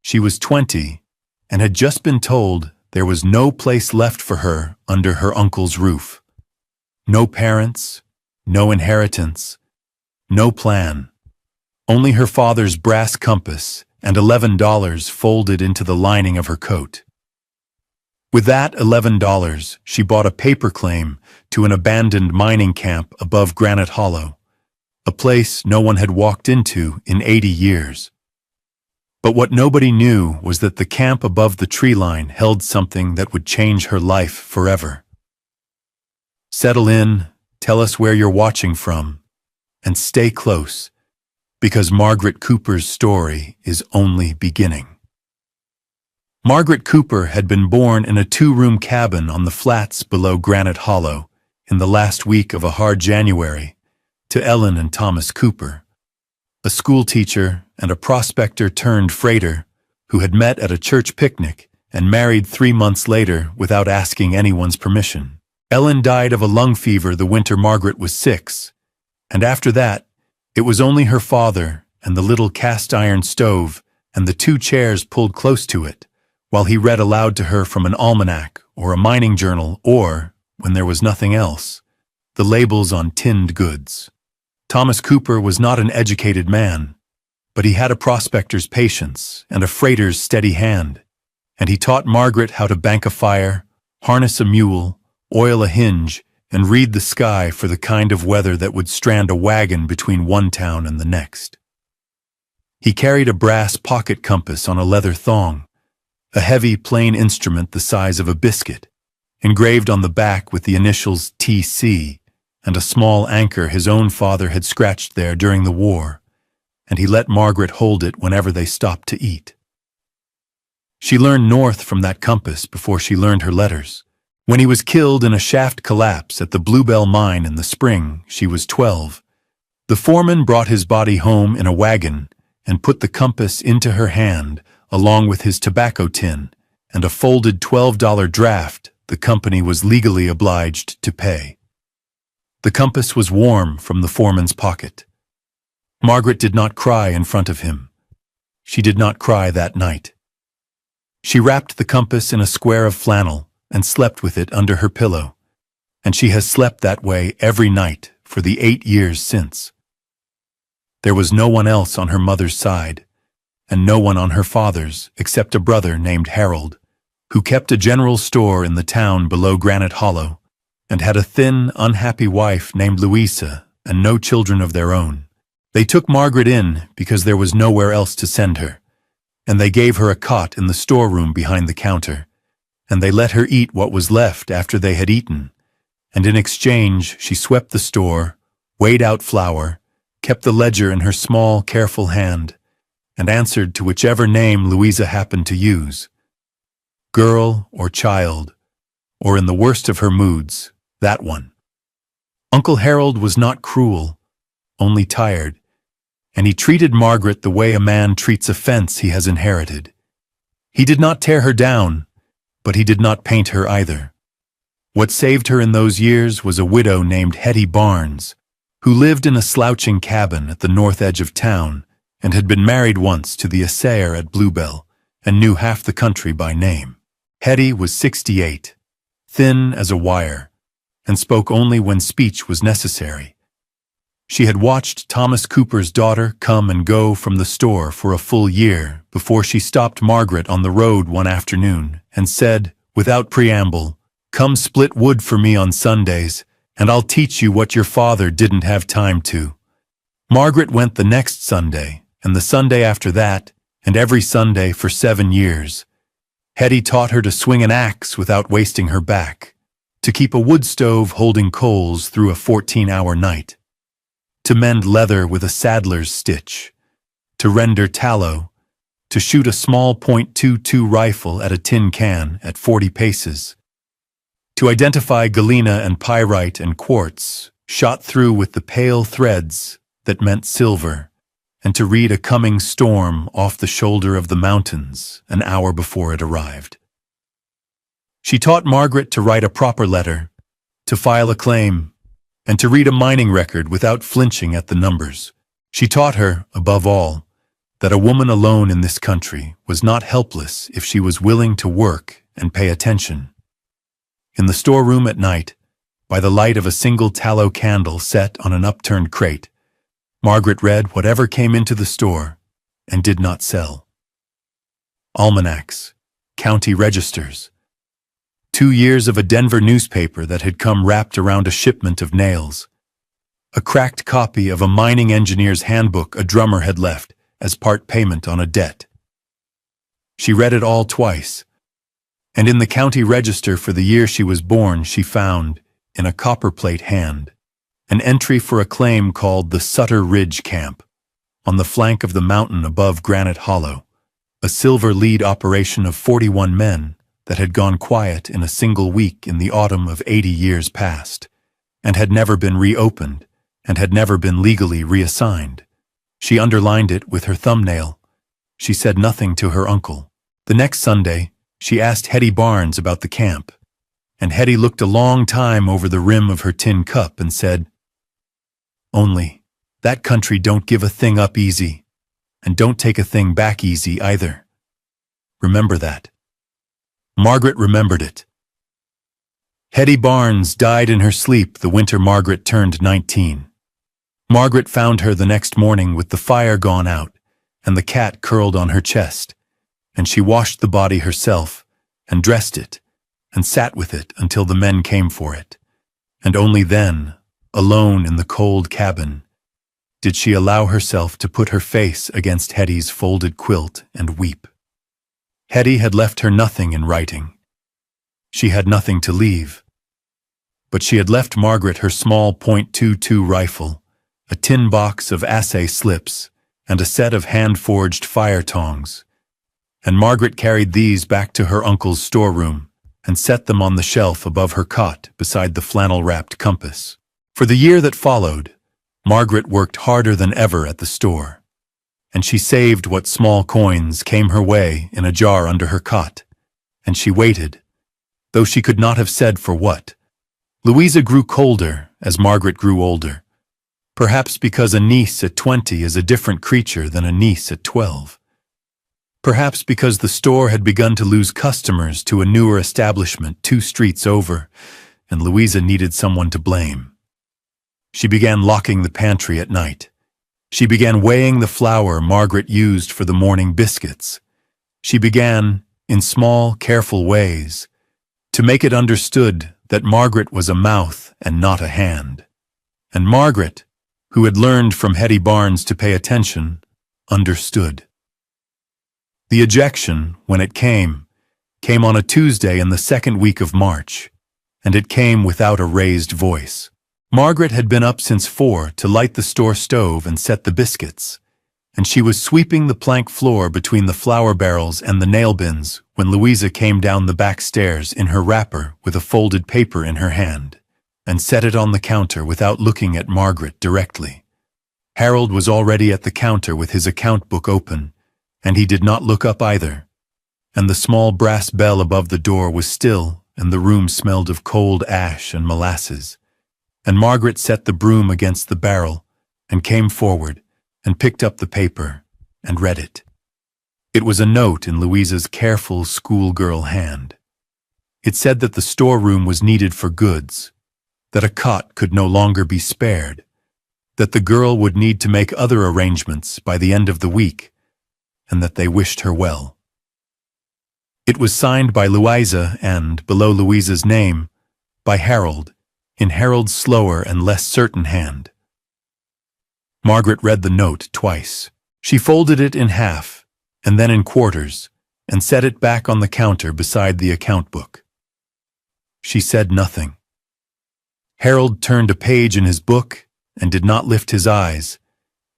She was 20 and had just been told there was no place left for her under her uncle's roof. No parents, no inheritance, no plan. Only her father's brass compass and $11 folded into the lining of her coat. With that $11, she bought a paper claim to an abandoned mining camp above Granite Hollow, a place no one had walked into in 80 years. But what nobody knew was that the camp above the tree line held something that would change her life forever. Settle in, tell us where you're watching from, and stay close, because Margaret Cooper's story is only beginning. Margaret Cooper had been born in a 2-room cabin on the flats below Granite Hollow in the last week of a hard January to Ellen and Thomas Cooper, a schoolteacher and a prospector turned freighter who had met at a church picnic and married 3 months later without asking anyone's permission. Ellen died of a lung fever the winter Margaret was 6, and after that, it was only her father and the little cast-iron stove and the 2 chairs pulled close to it, while he read aloud to her from an almanac or a mining journal or, when there was nothing else, the labels on tinned goods. Thomas Cooper was not an educated man, but he had a prospector's patience and a freighter's steady hand, and he taught Margaret how to bank a fire, harness a mule, oil a hinge, and read the sky for the kind of weather that would strand a wagon between one town and the next. He carried a brass pocket compass on a leather thong, a heavy, plain instrument the size of a biscuit, engraved on the back with the initials TC, and a small anchor his own father had scratched there during the war, and he let Margaret hold it whenever they stopped to eat. She learned north from that compass before she learned her letters. When he was killed in a shaft collapse at the Bluebell mine in the spring, she was 12. The foreman brought his body home in a wagon and put the compass into her hand along with his tobacco tin and a folded $12 draft the company was legally obliged to pay. The compass was warm from the foreman's pocket. Margaret did not cry in front of him. She did not cry that night. She wrapped the compass in a square of flannel and slept with it under her pillow, and she has slept that way every night for the 8 years since. There was no one else on her mother's side, and no one on her father's except a brother named Harold, who kept a general store in the town below Granite Hollow, and had a thin, unhappy wife named Louisa and no children of their own. They took Margaret in because there was nowhere else to send her, and they gave her a cot in the storeroom behind the counter, and they let her eat what was left after they had eaten, and in exchange she swept the store, weighed out flour, kept the ledger in her small, careful hand, and answered to whichever name Louisa happened to use. Girl or child, or in the worst of her moods, that one. Uncle Harold was not cruel, only tired, and he treated Margaret the way a man treats a fence he has inherited. He did not tear her down, but he did not paint her either. What saved her in those years was a widow named Hetty Barnes, who lived in a slouching cabin at the north edge of town and had been married once to the assayer at Bluebell and knew half the country by name. Hetty was 68, thin as a wire, and spoke only when speech was necessary. She had watched Thomas Cooper's daughter come and go from the store for a full year before she stopped Margaret on the road one afternoon and said, without preamble, "Come split wood for me on Sundays, and I'll teach you what your father didn't have time to." Margaret went the next Sunday, and the Sunday after that, and every Sunday for 7 years. Hetty taught her to swing an axe without wasting her back, to keep a wood stove holding coals through a 14-hour night, to mend leather with a saddler's stitch, to render tallow, to shoot a small .22 rifle at a tin can at 40 paces, to identify galena and pyrite and quartz, shot through with the pale threads that meant silver, and to read a coming storm off the shoulder of the mountains an hour before it arrived. She taught Margaret to write a proper letter, to file a claim, and to read a mining record without flinching at the numbers. She taught her, above all, that a woman alone in this country was not helpless if she was willing to work and pay attention. In the storeroom at night, by the light of a single tallow candle set on an upturned crate, Margaret read whatever came into the store and did not sell. Almanacs, county registers, 2 years of a Denver newspaper that had come wrapped around a shipment of nails, a cracked copy of a mining engineer's handbook a drummer had left as part payment on a debt. She read it all twice, and in the county register for the year she was born she found, in a copperplate hand, an entry for a claim called the Sutter Ridge Camp, on the flank of the mountain above Granite Hollow, a silver lead operation of 41 men that had gone quiet in a single week in the autumn of 80 years past, and had never been reopened, and had never been legally reassigned. She underlined it with her thumbnail. She said nothing to her uncle. The next Sunday, she asked Hetty Barnes about the camp, and Hetty looked a long time over the rim of her tin cup and said, "Only, that country don't give a thing up easy, and don't take a thing back easy either. Remember that." Margaret remembered it. Hetty Barnes died in her sleep the winter Margaret turned 19. Margaret found her the next morning with the fire gone out and the cat curled on her chest, and she washed the body herself and dressed it and sat with it until the men came for it, and only then, alone in the cold cabin, did she allow herself to put her face against Hetty's folded quilt and weep. Hetty had left her nothing in writing. She had nothing to leave. But she had left Margaret her small .22 rifle, a tin box of assay slips, and a set of hand-forged fire tongs, and Margaret carried these back to her uncle's storeroom and set them on the shelf above her cot beside the flannel-wrapped compass. For the year that followed, Margaret worked harder than ever at the store, and she saved what small coins came her way in a jar under her cot, and she waited, though she could not have said for what. Louisa grew colder as Margaret grew older, perhaps because a niece at 20 is a different creature than a niece at 12. Perhaps because the store had begun to lose customers to a newer establishment 2 streets over, and Louisa needed someone to blame. She began locking the pantry at night. She began weighing the flour Margaret used for the morning biscuits. She began, in small, careful ways, to make it understood that Margaret was a mouth and not a hand. And Margaret, who had learned from Hetty Barnes to pay attention, understood. The ejection, when it came on a Tuesday in the second week of March, and it came without a raised voice. Margaret had been up since 4 to light the store stove and set the biscuits, and she was sweeping the plank floor between the flour barrels and the nail bins when Louisa came down the back stairs in her wrapper with a folded paper in her hand, and set it on the counter without looking at Margaret directly. Harold was already at the counter with his account book open, and he did not look up either, and the small brass bell above the door was still, and the room smelled of cold ash and molasses, and Margaret set the broom against the barrel and came forward and picked up the paper and read it. It was a note in Louisa's careful schoolgirl hand. It said that the storeroom was needed for goods, that a cot could no longer be spared, that the girl would need to make other arrangements by the end of the week, and that they wished her well. It was signed by Louisa and, below Louisa's name, by Harold, in Harold's slower and less certain hand. Margaret read the note twice. She folded it in half, and then in quarters, and set it back on the counter beside the account book. She said nothing. Harold turned a page in his book and did not lift his eyes,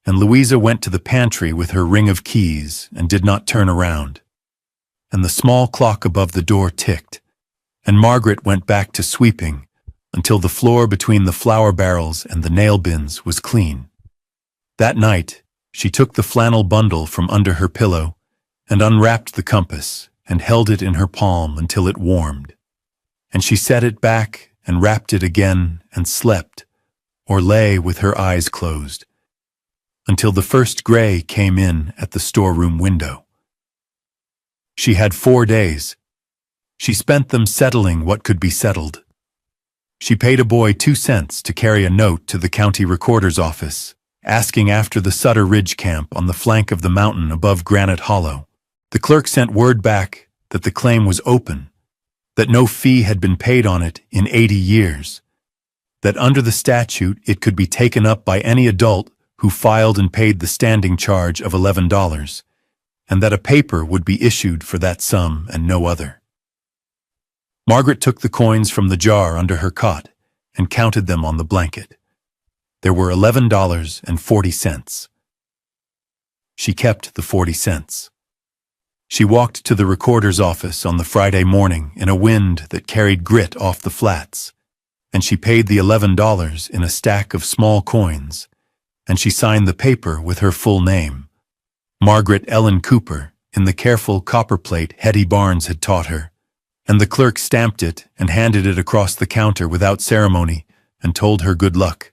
and Louisa went to the pantry with her ring of keys and did not turn around. And the small clock above the door ticked, and Margaret went back to sweeping until the floor between the flour barrels and the nail bins was clean. That night, she took the flannel bundle from under her pillow and unwrapped the compass and held it in her palm until it warmed. And she set it back and wrapped it again and slept, or lay with her eyes closed, until the first gray came in at the storeroom window. She had 4 days. She spent them settling what could be settled. She paid a boy 2 cents to carry a note to the county recorder's office, asking after the Sutter Ridge camp on the flank of the mountain above Granite Hollow. The clerk sent word back that the claim was open, that no fee had been paid on it in 80 years, that under the statute it could be taken up by any adult who filed and paid the standing charge of $11, and that a paper would be issued for that sum and no other. Margaret took the coins from the jar under her cot and counted them on the blanket. There were $11.40. She kept the 40 cents. She walked to the recorder's office on the Friday morning in a wind that carried grit off the flats, and she paid the $11 in a stack of small coins, and she signed the paper with her full name, Margaret Ellen Cooper, in the careful copperplate Hetty Barnes had taught her, and the clerk stamped it and handed it across the counter without ceremony and told her good luck.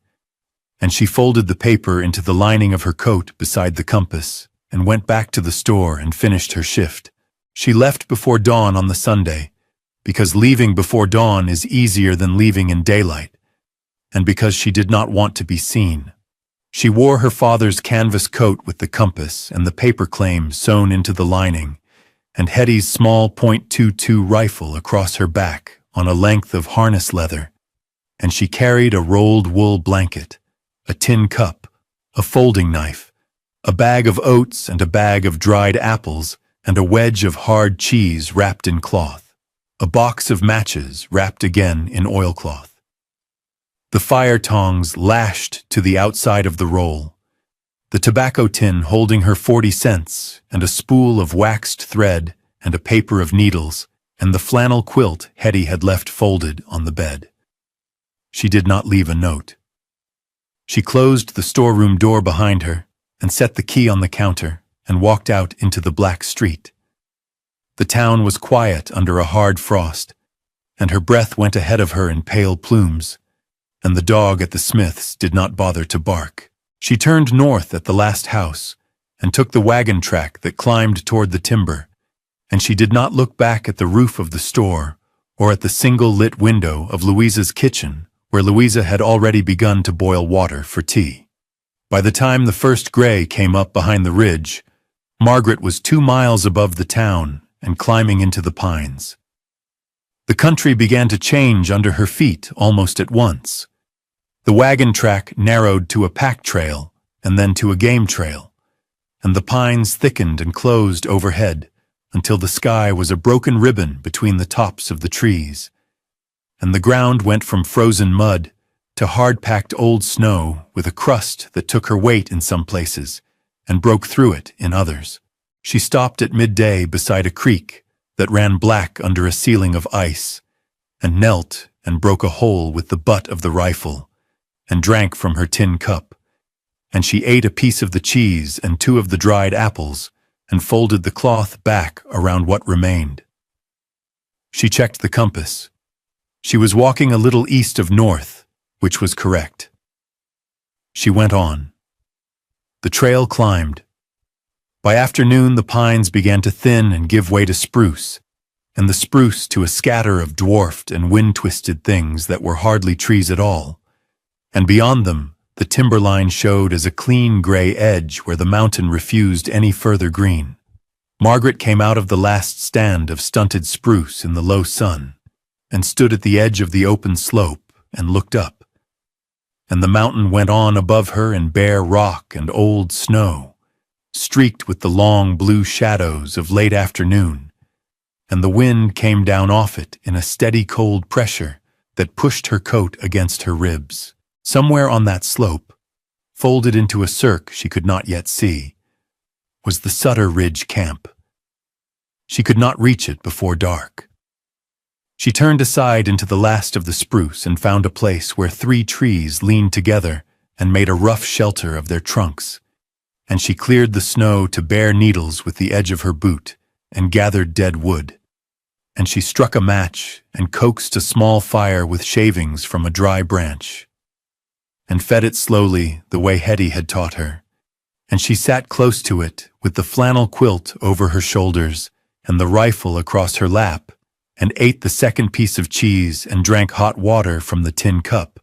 And she folded the paper into the lining of her coat beside the compass and went back to the store and finished her shift. She left before dawn on the Sunday, because leaving before dawn is easier than leaving in daylight, and because she did not want to be seen. She wore her father's canvas coat with the compass and the paper claim sewn into the lining, and Hetty's small .22 rifle across her back on a length of harness leather, and she carried a rolled wool blanket, a tin cup, a folding knife, a bag of oats and a bag of dried apples, and a wedge of hard cheese wrapped in cloth, a box of matches wrapped again in oilcloth. The fire tongs lashed to the outside of the roll, the tobacco tin holding her 40 cents and a spool of waxed thread and a paper of needles and the flannel quilt Hetty had left folded on the bed. She did not leave a note. She closed the storeroom door behind her and set the key on the counter and walked out into the black street. The town was quiet under a hard frost, and her breath went ahead of her in pale plumes, and the dog at the Smiths did not bother to bark. She turned north at the last house and took the wagon track that climbed toward the timber, and she did not look back at the roof of the store or at the single-lit window of Louisa's kitchen, where Louisa had already begun to boil water for tea. By the time the first gray came up behind the ridge, Margaret was 2 miles above the town and climbing into the pines. The country began to change under her feet almost at once. The wagon track narrowed to a pack trail and then to a game trail, and the pines thickened and closed overhead until the sky was a broken ribbon between the tops of the trees, and the ground went from frozen mud to hard-packed old snow with a crust that took her weight in some places and broke through it in others. She stopped at midday beside a creek that ran black under a ceiling of ice, and knelt and broke a hole with the butt of the rifle, and drank from her tin cup, and she ate a piece of the cheese and 2 of the dried apples, and folded the cloth back around what remained. She checked the compass. She was walking a little east of north, which was correct. She went on. The trail climbed. By afternoon, the pines began to thin and give way to spruce, and the spruce to a scatter of dwarfed and wind-twisted things that were hardly trees at all, and beyond them, the timberline showed as a clean gray edge where the mountain refused any further green. Margaret came out of the last stand of stunted spruce in the low sun, and stood at the edge of the open slope and looked up, and the mountain went on above her in bare rock and old snow, streaked with the long blue shadows of late afternoon, and the wind came down off it in a steady cold pressure that pushed her coat against her ribs. Somewhere on that slope, folded into a cirque she could not yet see, was the Sutter Ridge camp. She could not reach it before dark. She turned aside into the last of the spruce and found a place where 3 trees leaned together and made a rough shelter of their trunks, and she cleared the snow to bare needles with the edge of her boot and gathered dead wood, and she struck a match and coaxed a small fire with shavings from a dry branch, and fed it slowly the way Hetty had taught her, and she sat close to it with the flannel quilt over her shoulders and the rifle across her lap, and ate the second piece of cheese and drank hot water from the tin cup.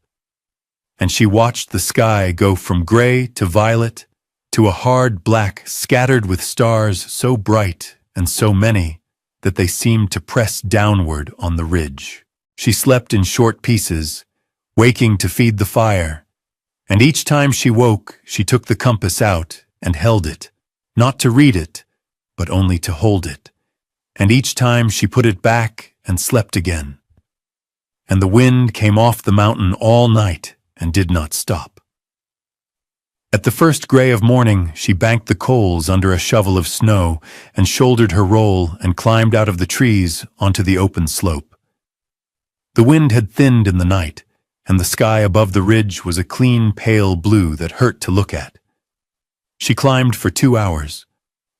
And she watched the sky go from gray to violet to a hard black scattered with stars so bright and so many that they seemed to press downward on the ridge. She slept in short pieces, waking to feed the fire, and each time she woke, she took the compass out and held it, not to read it, but only to hold it. And each time she put it back and slept again. And the wind came off the mountain all night and did not stop. At the first gray of morning, she banked the coals under a shovel of snow and shouldered her roll and climbed out of the trees onto the open slope. The wind had thinned in the night, and the sky above the ridge was a clean, pale blue that hurt to look at. She climbed for 2 hours,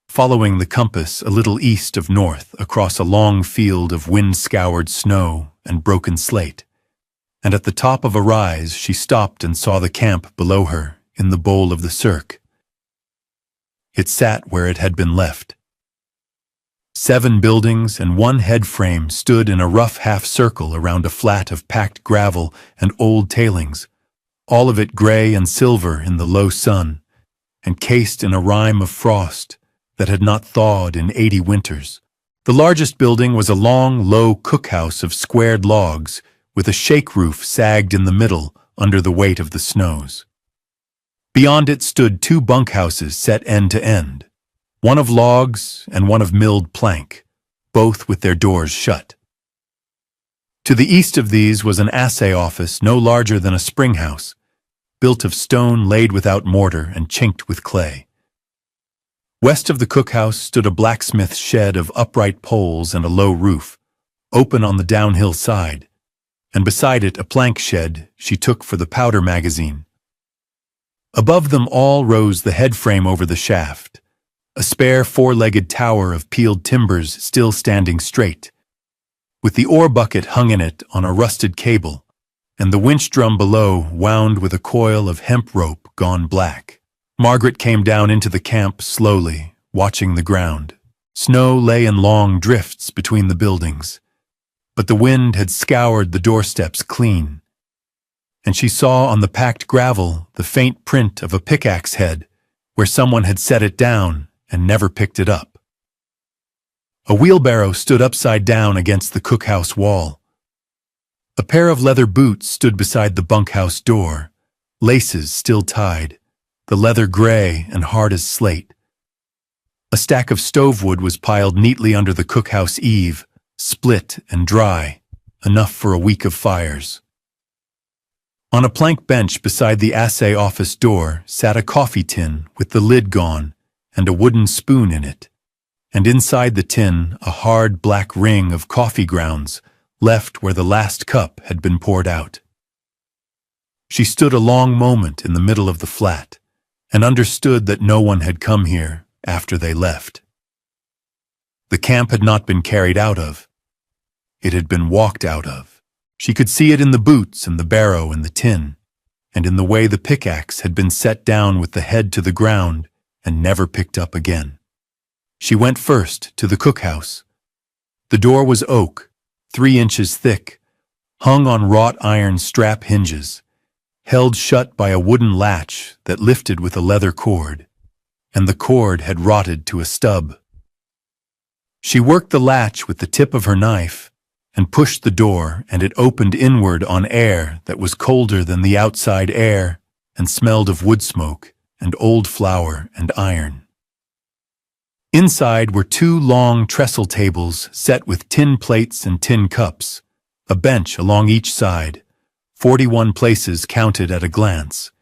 following the compass a little east of north across a long field of wind-scoured snow and broken slate, and at the top of a rise she stopped and saw the camp below her in the bowl of the cirque. It sat where it had been left. 7 buildings and 1 head frame stood in a rough half-circle around a flat of packed gravel and old tailings, all of it gray and silver in the low sun, and cased in a rime of frost that had not thawed in 80 winters. The largest building was a long, low cookhouse of squared logs, with a shake roof sagged in the middle under the weight of the snows. Beyond it stood 2 bunkhouses set end to end, one of logs and one of milled plank, both with their doors shut. To the east of these was an assay office no larger than a spring house, built of stone laid without mortar and chinked with clay. West of the cookhouse stood a blacksmith's shed of upright poles and a low roof, open on the downhill side, and beside it a plank shed she took for the powder magazine. Above them all rose the head frame over the shaft, a spare 4-legged tower of peeled timbers still standing straight, with the ore bucket hung in it on a rusted cable, and the winch drum below wound with a coil of hemp rope gone black. Margaret came down into the camp slowly, watching the ground. Snow lay in long drifts between the buildings, but the wind had scoured the doorsteps clean, and she saw on the packed gravel the faint print of a pickaxe head where someone had set it down and never picked it up. A wheelbarrow stood upside down against the cookhouse wall. A pair of leather boots stood beside the bunkhouse door, laces still tied, the leather gray and hard as slate. A stack of stovewood was piled neatly under the cookhouse eave, split and dry, enough for a week of fires. On a plank bench beside the assay office door sat a coffee tin with the lid gone and a wooden spoon in it, and inside the tin a hard black ring of coffee grounds left where the last cup had been poured out. She stood a long moment in the middle of the flat and understood that no one had come here after they left. The camp had not been carried out of. It had been walked out of. She could see it in the boots and the barrow and the tin, and in the way the pickaxe had been set down with the head to the ground and never picked up again. She went first to the cookhouse. The door was oak, 3 inches thick, hung on wrought iron strap hinges, held shut by a wooden latch that lifted with a leather cord, and the cord had rotted to a stub. She worked the latch with the tip of her knife and pushed the door, and it opened inward on air that was colder than the outside air and smelled of wood smoke and old flour and iron. Inside were 2 long trestle tables set with tin plates and tin cups, a bench along each side, 41 places counted at a glance,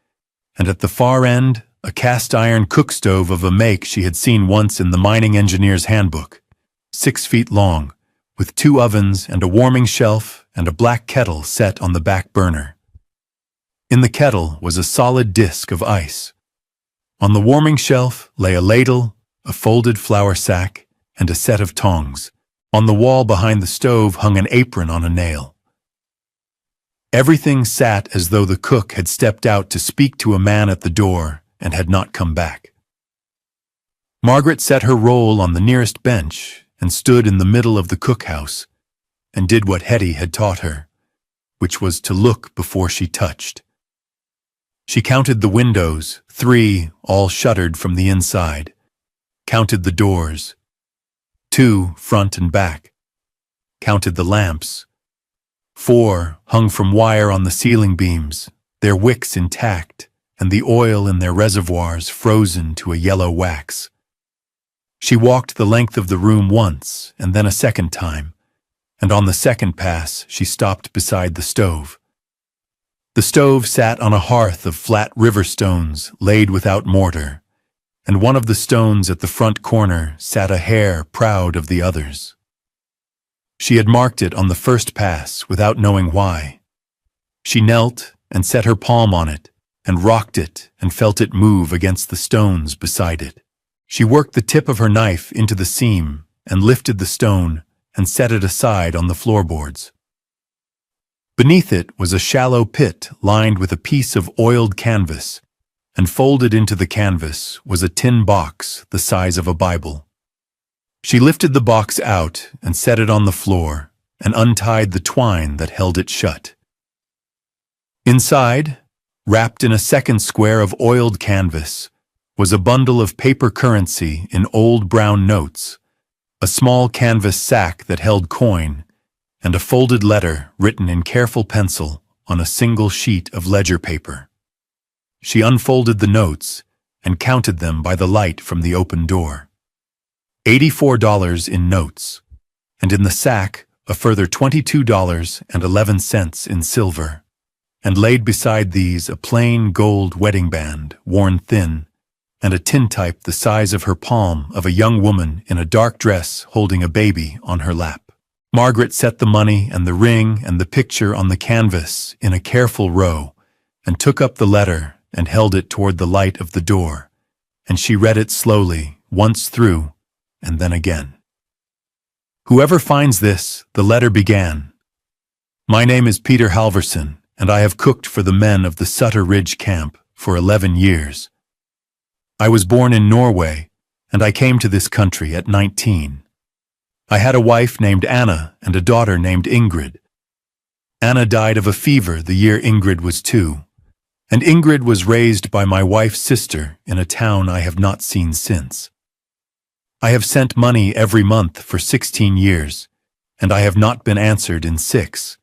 and at the far end a cast-iron cook stove of a make she had seen once in the mining engineer's handbook, 6 feet long, with 2 ovens and a warming shelf and a black kettle set on the back burner. In the kettle was a solid disk of ice. On the warming shelf lay a ladle, a folded flour sack, and a set of tongs. On the wall behind the stove hung an apron on a nail. Everything sat as though the cook had stepped out to speak to a man at the door and had not come back. Margaret set her roll on the nearest bench and stood in the middle of the cookhouse and did what Hetty had taught her, which was to look before she touched. She counted the windows, 3, all shuttered from the inside, counted the doors, 2, front and back, counted the lamps, 4, hung from wire on the ceiling beams, their wicks intact, and the oil in their reservoirs frozen to a yellow wax. She walked the length of the room once, and then a second time, and on the second pass she stopped beside the stove. The stove sat on a hearth of flat river stones laid without mortar, and one of the stones at the front corner sat a hare proud of the others. She had marked it on the first pass without knowing why. She knelt and set her palm on it, and rocked it and felt it move against the stones beside it. She worked the tip of her knife into the seam and lifted the stone and set it aside on the floorboards. Beneath it was a shallow pit lined with a piece of oiled canvas, and folded into the canvas was a tin box the size of a Bible. She lifted the box out and set it on the floor and untied the twine that held it shut. Inside, wrapped in a second square of oiled canvas, was a bundle of paper currency in old brown notes, a small canvas sack that held coin, and a folded letter written in careful pencil on a single sheet of ledger paper. She unfolded the notes and counted them by the light from the open door. $84 in notes, and in the sack a further $22.11 in silver, and laid beside these a plain gold wedding band, worn thin, and a tintype the size of her palm of a young woman in a dark dress holding a baby on her lap. Margaret set the money and the ring and the picture on the canvas in a careful row, and took up the letter and held it toward the light of the door, and she read it slowly, once through, and then again. "Whoever finds this," the letter began, "my name is Peter Halverson, and I have cooked for the men of the Sutter Ridge camp for 11 years. I was born in Norway, and I came to this country at 19. I had a wife named Anna and a daughter named Ingrid. Anna died of a fever the year Ingrid was 2, and Ingrid was raised by my wife's sister in a town I have not seen since. I have sent money every month for 16 years, and I have not been answered in 6,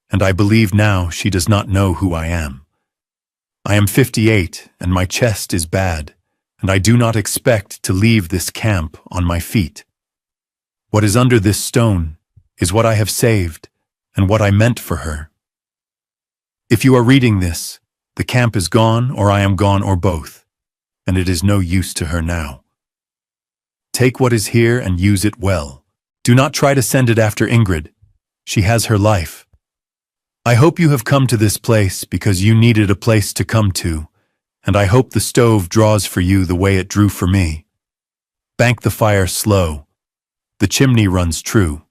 and I believe now she does not know who I am. I am 58, and my chest is bad, and I do not expect to leave this camp on my feet. What is under this stone is what I have saved and what I meant for her. If you are reading this, the camp is gone or I am gone or both, and it is no use to her now. Take what is here and use it well. Do not try to send it after Ingrid. She has her life. I hope you have come to this place because you needed a place to come to, and I hope the stove draws for you the way it drew for me. Bank the fire slow. The chimney runs true.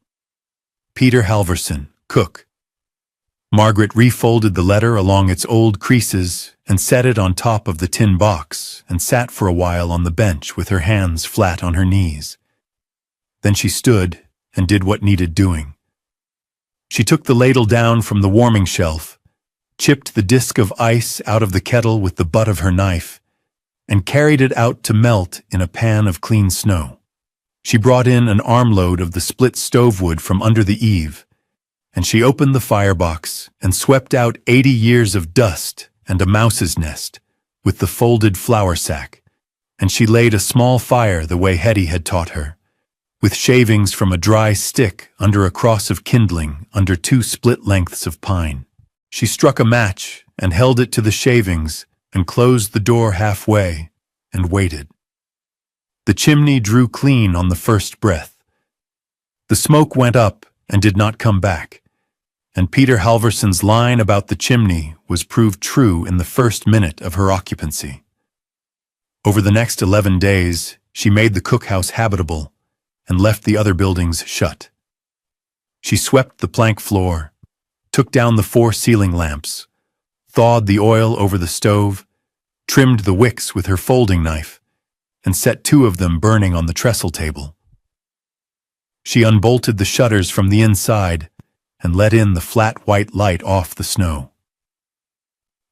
Peter Halverson, cook." Margaret refolded the letter along its old creases and set it on top of the tin box and sat for a while on the bench with her hands flat on her knees. Then she stood and did what needed doing. She took the ladle down from the warming shelf, chipped the disk of ice out of the kettle with the butt of her knife, and carried it out to melt in a pan of clean snow. She brought in an armload of the split stove wood from under the eave, and she opened the firebox and swept out 80 years of dust and a mouse's nest with the folded flour sack, and she laid a small fire the way Hetty had taught her, with shavings from a dry stick under a cross of kindling under 2 split lengths of pine. She struck a match and held it to the shavings and closed the door halfway and waited. The chimney drew clean on the first breath. The smoke went up and did not come back, and Peter Halverson's line about the chimney was proved true in the first minute of her occupancy. Over the next 11 days, she made the cookhouse habitable and left the other buildings shut. She swept the plank floor, took down the 4 ceiling lamps, thawed the oil over the stove, trimmed the wicks with her folding knife, and set two of them burning on the trestle table. She unbolted the shutters from the inside and let in the flat white light off the snow.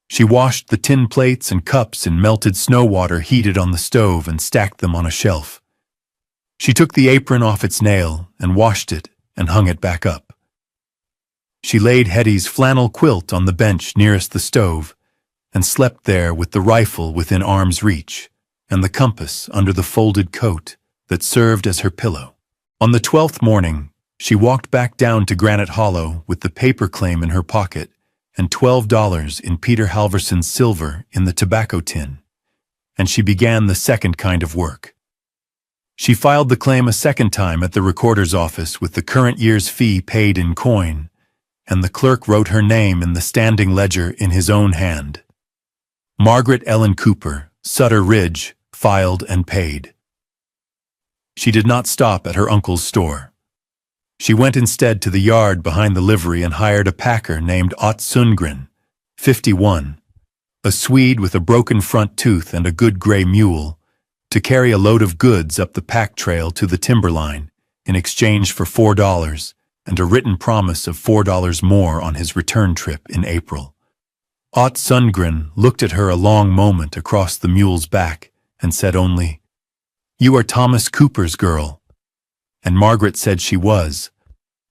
She washed the tin plates and cups in melted snow water heated on the stove and stacked them on a shelf. She took the apron off its nail and washed it and hung it back up. She laid Hetty's flannel quilt on the bench nearest the stove and slept there with the rifle within arm's reach and the compass under the folded coat that served as her pillow. On the 12th morning, she walked back down to Granite Hollow with the paper claim in her pocket and $12 in Peter Halverson's silver in the tobacco tin, and she began the second kind of work. She filed the claim a second time at the recorder's office with the current year's fee paid in coin, and the clerk wrote her name in the standing ledger in his own hand. Margaret Ellen Cooper, Sutter Ridge, filed and paid. She did not stop at her uncle's store. She went instead to the yard behind the livery and hired a packer named Ott Sundgren, 51, a Swede with a broken front tooth and a good gray mule, to carry a load of goods up the pack trail to the timberline in exchange for $4 and a written promise of $4 more on his return trip in April. Ott Sundgren looked at her a long moment across the mule's back and said only, "You are Thomas Cooper's girl." And Margaret said she was,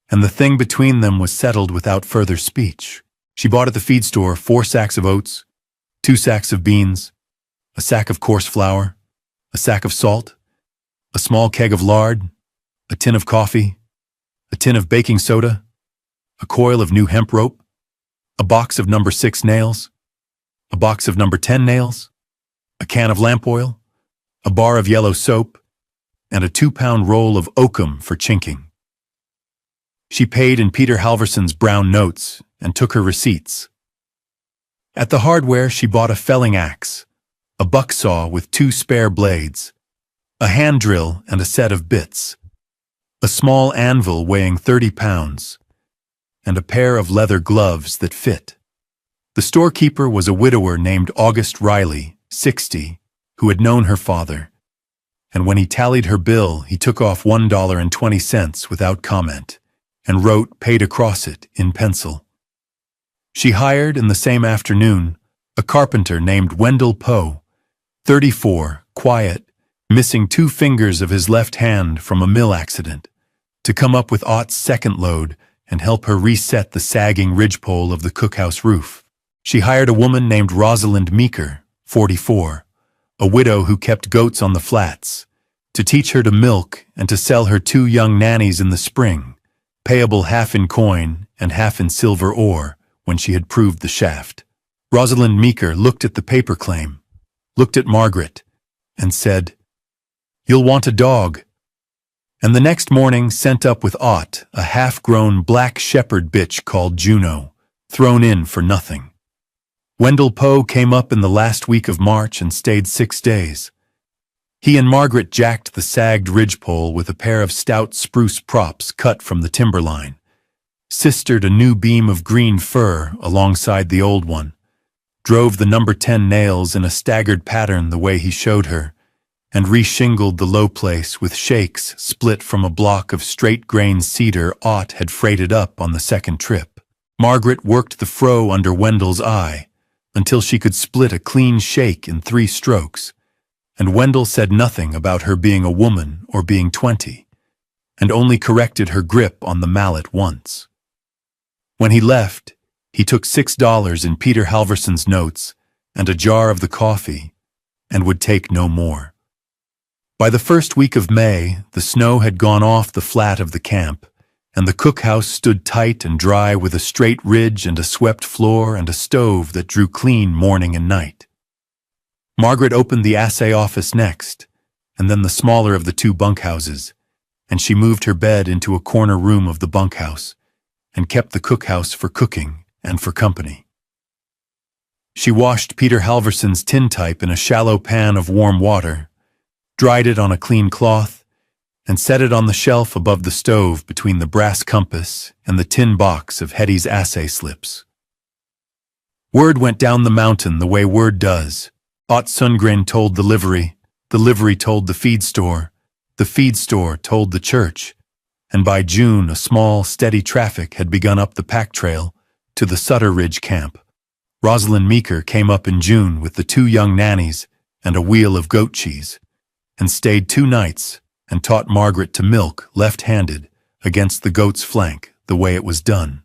and the thing between them was settled without further speech. She bought at the feed store 4 sacks of oats, 2 sacks of beans, a sack of coarse flour, a sack of salt, a small keg of lard, a tin of coffee, a tin of baking soda, a coil of new hemp rope, a box of number 6 nails, a box of number 10 nails, a can of lamp oil, a bar of yellow soap, and a 2-pound roll of oakum for chinking. She paid in Peter Halverson's brown notes and took her receipts. At the hardware she bought a felling axe, a buck saw with 2 spare blades, a hand drill and a set of bits, a small anvil weighing 30 pounds, and a pair of leather gloves that fit. The storekeeper was a widower named August Riley, 60, who had known her father, and when he tallied her bill, he took off $1.20 without comment and wrote "paid" across it in pencil. She hired in the same afternoon a carpenter named Wendell Poe, 34, quiet, missing 2 fingers of his left hand from a mill accident, to come up with Ott's second load and help her reset the sagging ridgepole of the cookhouse roof. She hired a woman named Rosalind Meeker, 44, a widow who kept goats on the flats, to teach her to milk and to sell her 2 young nannies in the spring, payable half in coin and half in silver ore when she had proved the shaft. Rosalind Meeker looked at the paper claim, looked at Margaret, and said, "You'll want a dog," and the next morning sent up with Ott a half-grown black shepherd bitch called Juno, thrown in for nothing. Wendell Poe came up in the last week of March and stayed 6 days. He and Margaret jacked the sagged ridgepole with a pair of stout spruce props cut from the timberline, sistered a new beam of green fir alongside the old one, drove the number 10 nails in a staggered pattern the way he showed her, and reshingled the low place with shakes split from a block of straight-grain cedar Ott had freighted up on the second trip. Margaret worked the fro under Wendell's eye until she could split a clean shake in 3 strokes, and Wendell said nothing about her being a woman or being 20, and only corrected her grip on the mallet once. When he left, he took $6 in Peter Halverson's notes and a jar of the coffee, and would take no more. By the first week of May, the snow had gone off the flat of the camp, and the cookhouse stood tight and dry with a straight ridge and a swept floor and a stove that drew clean morning and night. Margaret opened the assay office next, and then the smaller of the 2 bunkhouses, and she moved her bed into a corner room of the bunkhouse, and kept the cookhouse for cooking and for company. She washed Peter Halverson's tintype in a shallow pan of warm water, dried it on a clean cloth, and set it on the shelf above the stove between the brass compass and the tin box of Hetty's assay slips. Word went down the mountain the way word does. Ott Sundgren told the livery, The livery told the feed store told the church, and by June a small, steady traffic had begun up the pack trail to the Sutter Ridge camp. Rosalind Meeker came up in June with the 2 young nannies and a wheel of goat cheese, and stayed 2 nights and taught Margaret to milk left-handed against the goat's flank the way it was done.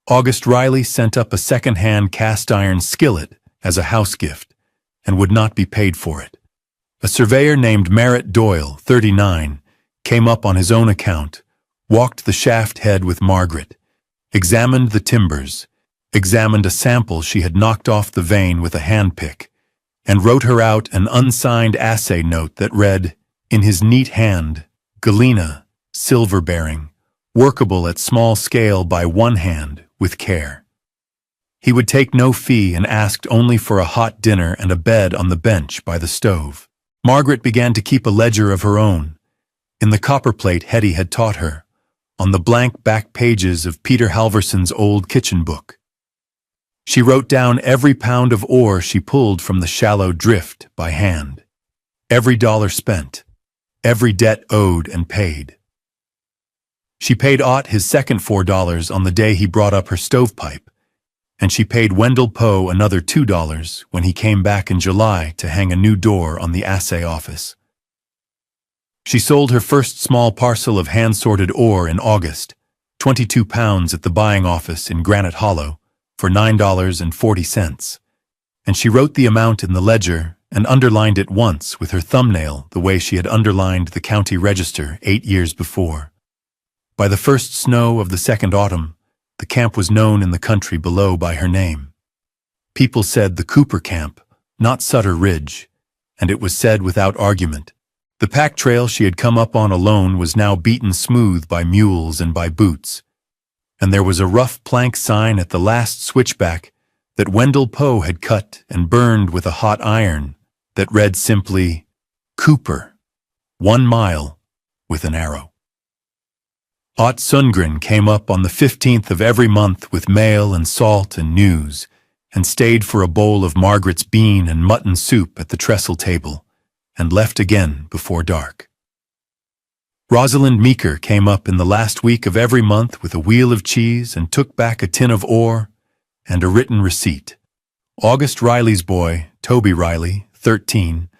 August Riley sent up a second-hand cast-iron skillet as a house gift and would not be paid for it. A surveyor named Merritt Doyle, 39, came up on his own account, walked the shaft head with Margaret, examined the timbers, examined a sample she had knocked off the vein with a handpick, and wrote her out an unsigned assay note that read, in his neat hand, Galena, silver-bearing, workable at small scale by one hand, with care. He would take no fee and asked only for a hot dinner and a bed on the bench by the stove. Margaret began to keep a ledger of her own, in the copperplate Hetty had taught her, on the blank back pages of Peter Halverson's old kitchen book. She wrote down every pound of ore she pulled from the shallow drift by hand, every dollar spent, every debt owed and paid. She paid Ott his second $4 on the day he brought up her stovepipe, and she paid Wendell Poe another $2 when he came back in July to hang a new door on the assay office. She sold her first small parcel of hand-sorted ore in August, 22 pounds at the buying office in Granite Hollow, for $9.40, and she wrote the amount in the ledger and underlined it once with her thumbnail the way she had underlined the county register 8 years before. By the first snow of the second autumn, the camp was known in the country below by her name. People said the Cooper Camp, not Sutter Ridge, and it was said without argument. The pack trail she had come up on alone was now beaten smooth by mules and by boots, and there was a rough plank sign at the last switchback that Wendell Poe had cut and burned with a hot iron that read simply, Cooper, 1 mile, with an arrow. Ott Sundgren came up on the 15th of every month with mail and salt and news, and stayed for a bowl of Margaret's bean and mutton soup at the trestle table, and left again before dark. Rosalind Meeker came up in the last week of every month with a wheel of cheese and took back a tin of ore and a written receipt. August Riley's boy, Toby Riley, 13,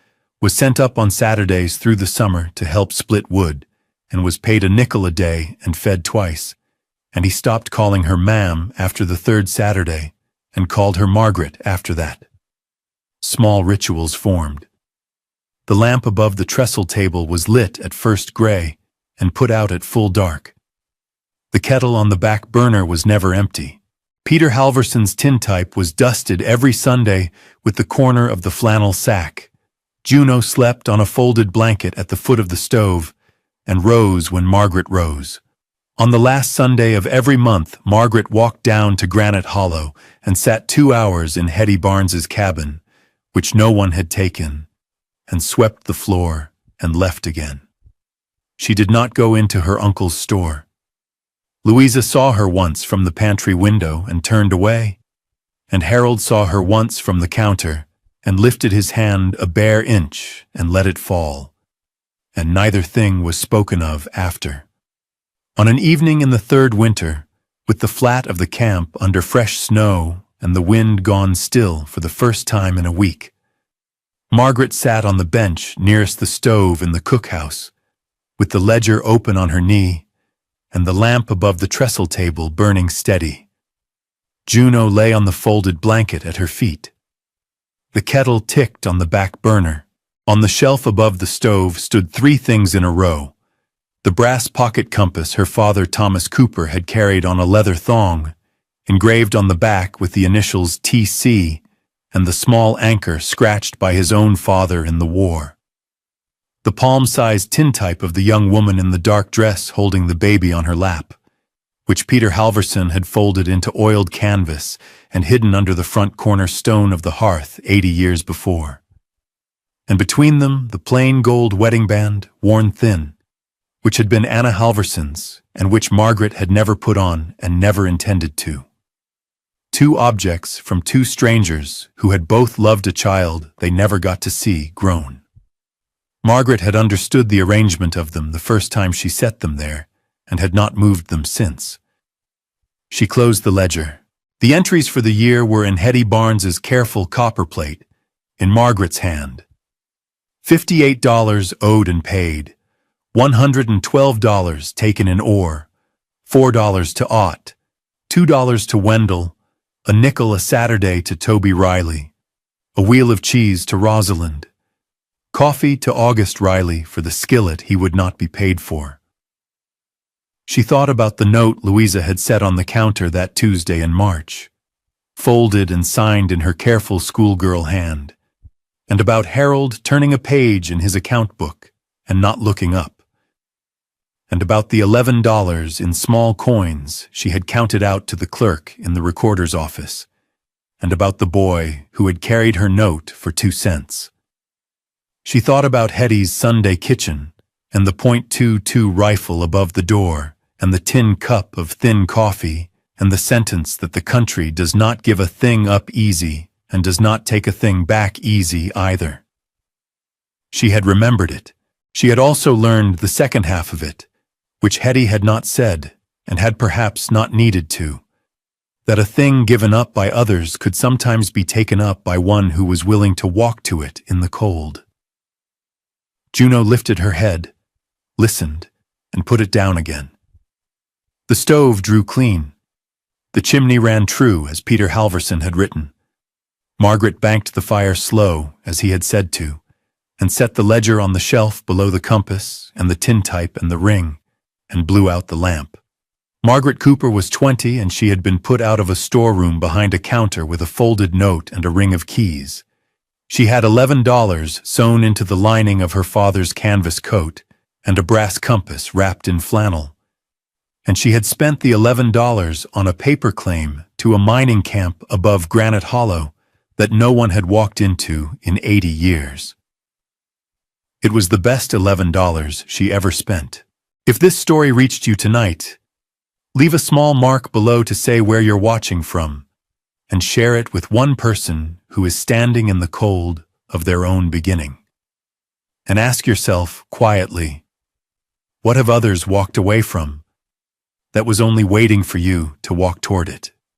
was sent up on Saturdays through the summer to help split wood, and was paid a nickel a day and fed twice, and he stopped calling her ma'am after the 3rd Saturday and called her Margaret after that. Small rituals formed. The lamp above the trestle table was lit at first gray and put out at full dark. The kettle on the back burner was never empty. Peter Halverson's tintype was dusted every Sunday with the corner of the flannel sack. Juno slept on a folded blanket at the foot of the stove, and rose when Margaret rose. On the last Sunday of every month, Margaret walked down to Granite Hollow and sat 2 hours in Hetty Barnes's cabin, which no one had taken, and swept the floor and left again. She did not go into her uncle's store. Louisa saw her once from the pantry window and turned away, and Harold saw her once from the counter and lifted his hand a bare inch and let it fall, and neither thing was spoken of after. On an evening in the 3rd winter, with the flat of the camp under fresh snow and the wind gone still for the first time in a week, Margaret sat on the bench nearest the stove in the cookhouse, with the ledger open on her knee and the lamp above the trestle table burning steady. Juno lay on the folded blanket at her feet. The kettle ticked on the back burner. On the shelf above the stove stood 3 things in a row: the brass pocket compass her father Thomas Cooper had carried on a leather thong, engraved on the back with the initials T.C., and the small anchor scratched by his own father in the war. The palm-sized tintype of the young woman in the dark dress holding the baby on her lap, which Peter Halverson had folded into oiled canvas and hidden under the front corner stone of the hearth 80 years before. And between them the plain gold wedding band, worn thin, which had been Anna Halverson's and which Margaret had never put on and never intended to. 2 objects from 2 strangers who had both loved a child they never got to see grown. Margaret had understood the arrangement of them the first time she set them there, and had not moved them since. She closed the ledger. The entries for the year were in Hetty Barnes's careful copperplate, in Margaret's hand. $58 owed and paid, $112 taken in ore, $4 to Ott, $2 to Wendell, a nickel a Saturday to Toby Riley, a wheel of cheese to Rosalind, coffee to August Riley for the skillet he would not be paid for. She thought about the note Louisa had set on the counter that Tuesday in March, folded and signed in her careful schoolgirl hand, and about Harold turning a page in his account book and not looking up, and about the $11 in small coins she had counted out to the clerk in the recorder's office, and about the boy who had carried her note for 2 cents. She thought about Hetty's Sunday kitchen and the .22 rifle above the door, and the tin cup of thin coffee, and the sentence that the country does not give a thing up easy and does not take a thing back easy either. She had remembered it. She had also learned the second half of it, which Hetty had not said and had perhaps not needed to, that a thing given up by others could sometimes be taken up by one who was willing to walk to it in the cold. Juno lifted her head, listened, and put it down again. The stove drew clean. The chimney ran true, as Peter Halverson had written. Margaret banked the fire slow, as he had said to, and set the ledger on the shelf below the compass and the tintype and the ring, and blew out the lamp. Margaret Cooper was 20, and she had been put out of a storeroom behind a counter with a folded note and a ring of keys. She had $11 sewn into the lining of her father's canvas coat, and a brass compass wrapped in flannel. And she had spent the $11 on a paper claim to a mining camp above Granite Hollow that no one had walked into in 80 years. It was the best $11 she ever spent. If this story reached you tonight, leave a small mark below to say where you're watching from, and share it with one person who is standing in the cold of their own beginning. And ask yourself quietly, what have others walked away from that was only waiting for you to walk toward it?